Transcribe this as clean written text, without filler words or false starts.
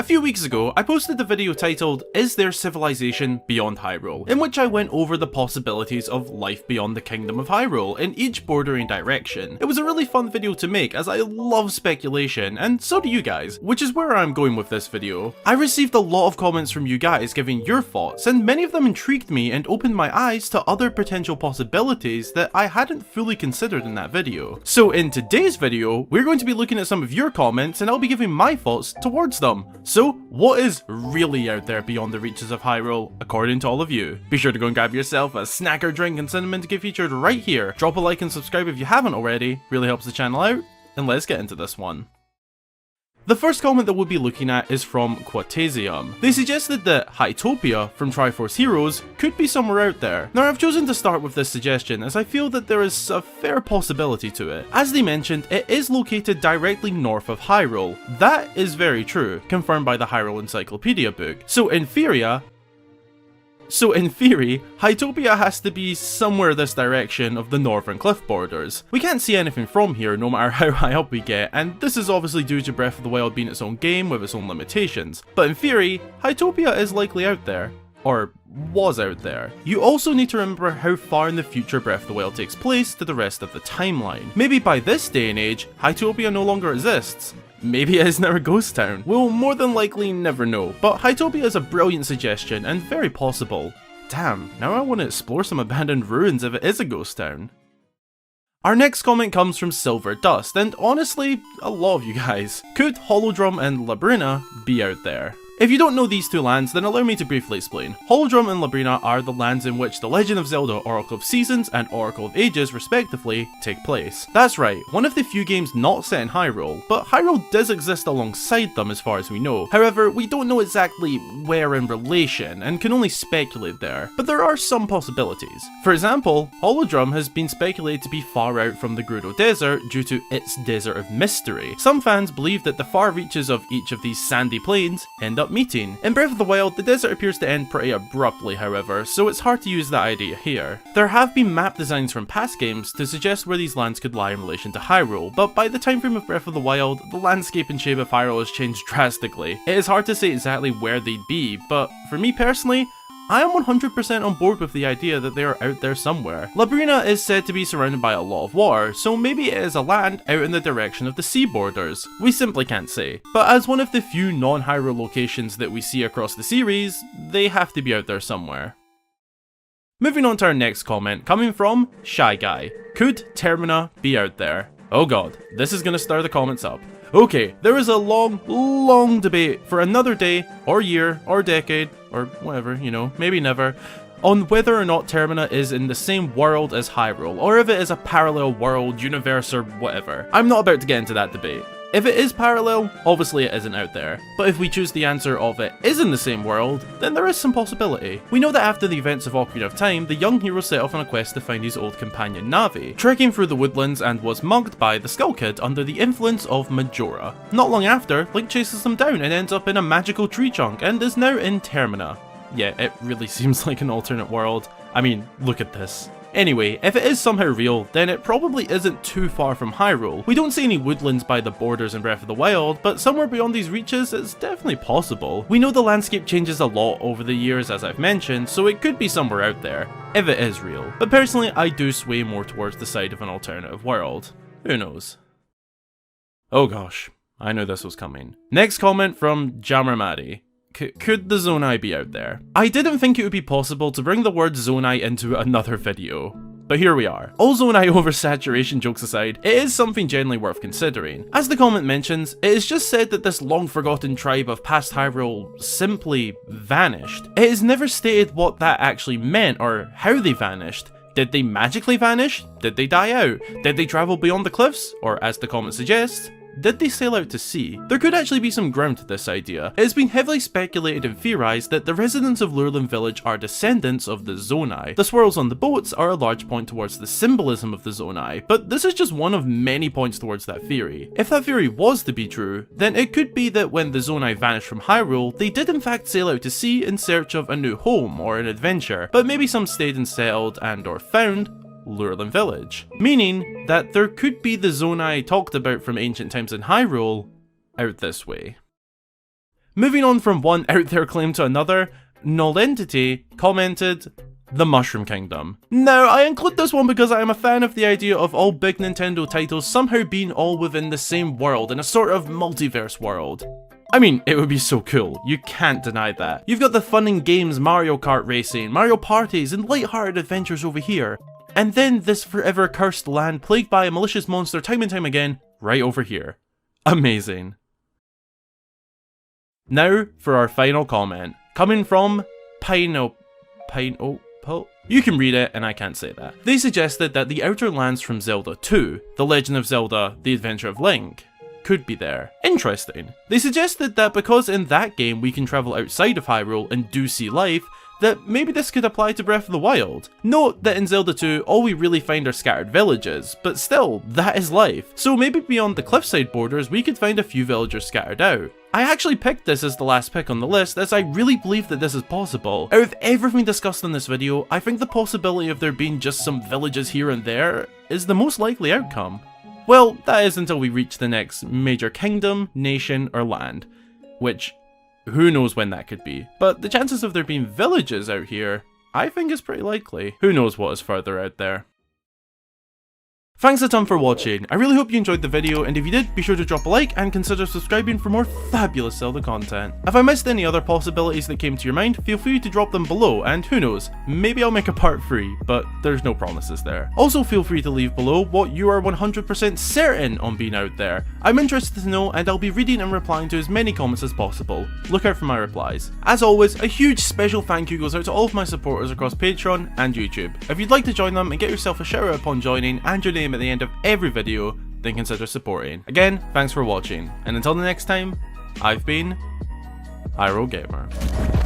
A few weeks ago, I posted a video titled, "Is there civilization beyond Hyrule?" in which I went over the possibilities of life beyond the Kingdom of Hyrule in each bordering direction. It was a really fun video to make as I love speculation, and so do you guys, which is where I'm going with this video. I received a lot of comments from you guys giving your thoughts, and many of them intrigued me and opened my eyes to other potential possibilities that I hadn't fully considered in that video. So in today's video, we're going to be looking at some of your comments and I'll be giving my thoughts towards them. So, what is really out there beyond the reaches of Hyrule, according to all of you? Be sure to go and grab yourself a snack or drink and cinnamon to get featured right here. Drop a like and subscribe if you haven't already, really helps the channel out, and let's get into this one. The first comment that we'll be looking at is from Quatesium. They suggested that Hytopia from Triforce Heroes could be somewhere out there. Now I've chosen to start with this suggestion as I feel that there is a fair possibility to it. As they mentioned, it is located directly north of Hyrule. That is very true, confirmed by the Hyrule Encyclopedia book. So in theory, Hytopia has to be somewhere this direction of the northern cliff borders. We can't see anything from here no matter how high up we get, and this is obviously due to Breath of the Wild being its own game with its own limitations. But in theory, Hytopia is likely out there. Or was out there. You also need to remember how far in the future Breath of the Wild takes place to the rest of the timeline. Maybe by this day and age, Hytopia no longer exists. Maybe it is now a ghost town. We'll more than likely never know, but Hytopia is a brilliant suggestion and very possible. Damn, now I want to explore some abandoned ruins if it is a ghost town. Our next comment comes from Silver Dust, and honestly, a lot of you guys. Could Holodrom and Labrina be out there? If you don't know these two lands, then allow me to briefly explain. Holodrom and Labrina are the lands in which The Legend of Zelda Oracle of Seasons and Oracle of Ages, respectively, take place. That's right, one of the few games not set in Hyrule, but Hyrule does exist alongside them as far as we know. However, we don't know exactly where in relation, and can only speculate there. But there are some possibilities. For example, Holodrom has been speculated to be far out from the Gerudo Desert due to its Desert of Mystery. Some fans believe that the far reaches of each of these sandy plains end up meeting. In Breath of the Wild, the desert appears to end pretty abruptly, however, so it's hard to use that idea here. There have been map designs from past games to suggest where these lands could lie in relation to Hyrule, but by the time frame of Breath of the Wild, the landscape and shape of Hyrule has changed drastically. It is hard to say exactly where they'd be, but for me personally, I am 100% on board with the idea that they are out there somewhere. Labrina is said to be surrounded by a lot of water, so maybe it is a land out in the direction of the sea borders. We simply can't say. But as one of the few non-Hyrule locations that we see across the series, they have to be out there somewhere. Moving on to our next comment, coming from Shy Guy. Could Termina be out there? Oh god, this is gonna stir the comments up. Okay, there is a long debate for another day, or year, or decade, or whatever, you know, maybe never, on whether or not Termina is in the same world as Hyrule, or if it is a parallel world, universe, or whatever. I'm not about to get into that debate. If it is parallel, obviously it isn't out there. But if we choose the answer of it is in the same world, then there is some possibility. We know that after the events of Ocarina of Time, the young hero set off on a quest to find his old companion Navi, trekking through the woodlands and was mugged by the Skull Kid under the influence of Majora. Not long after, Link chases them down and ends up in a magical tree trunk and is now in Termina. Yeah, it really seems like an alternate world. I mean, look at this. Anyway, if it is somehow real, then it probably isn't too far from Hyrule. We don't see any woodlands by the borders in Breath of the Wild, but somewhere beyond these reaches it's definitely possible. We know the landscape changes a lot over the years as I've mentioned, so it could be somewhere out there, if it is real. But personally, I do sway more towards the side of an alternative world. Who knows? Oh gosh, I knew this was coming. Next comment from Jammermadi. Could the Zonai be out there? I didn't think it would be possible to bring the word Zonai into another video, but here we are. All Zonai oversaturation jokes aside, it is something generally worth considering. As the comment mentions, it is just said that this long forgotten tribe of past Hyrule simply vanished. It is never stated what that actually meant or how they vanished. Did they magically vanish? Did they die out? Did they travel beyond the cliffs? Or as the comment suggests, did they sail out to sea? There could actually be some ground to this idea. It has been heavily speculated and theorized that the residents of Lurelin Village are descendants of the Zonai. The swirls on the boats are a large point towards the symbolism of the Zonai, but this is just one of many points towards that theory. If that theory was to be true, then it could be that when the Zonai vanished from Hyrule, they did in fact sail out to sea in search of a new home or an adventure, but maybe some stayed and settled and or found Lurelin Village. Meaning that there could be the Zonai talked about from ancient times in Hyrule out this way. Moving on from one out there claim to another, Nolentity commented, the Mushroom Kingdom. Now, I include this one because I am a fan of the idea of all big Nintendo titles somehow being all within the same world, in a sort of multiverse world. I mean, it would be so cool, you can't deny that. You've got the fun in games Mario Kart racing, Mario parties, and light-hearted adventures over here. And then this forever cursed land plagued by a malicious monster time and time again, right over here. Amazing. Now for our final comment, coming from Pineapple. You can read it and I can't say that. They suggested that the outer lands from Zelda 2, The Legend of Zelda, The Adventure of Link, could be there. Interesting. They suggested that because in that game we can travel outside of Hyrule and do see life, that maybe this could apply to Breath of the Wild. Note that in Zelda 2, all we really find are scattered villages, but still, that is life. So maybe beyond the cliffside borders, we could find a few villagers scattered out. I actually picked this as the last pick on the list as I really believe that this is possible. Out of everything discussed in this video, I think the possibility of there being just some villages here and there is the most likely outcome. Well, that is until we reach the next major kingdom, nation, or land, which who knows when that could be. But the chances of there being villages out here, I think is pretty likely. Who knows what is further out there. Thanks a ton for watching. I really hope you enjoyed the video, and if you did, be sure to drop a like and consider subscribing for more fabulous Zelda content. If I missed any other possibilities that came to your mind, feel free to drop them below, and who knows, maybe I'll make a part 3, but there's no promises there. Also feel free to leave below what you are 100% certain on being out there. I'm interested to know, and I'll be reading and replying to as many comments as possible. Look out for my replies. As always, a huge special thank you goes out to all of my supporters across Patreon and YouTube. If you'd like to join them and get yourself a shout out upon joining and your name at the end of every video, then consider supporting. Again, thanks for watching, and until the next time, I've been Hyrule Gamer.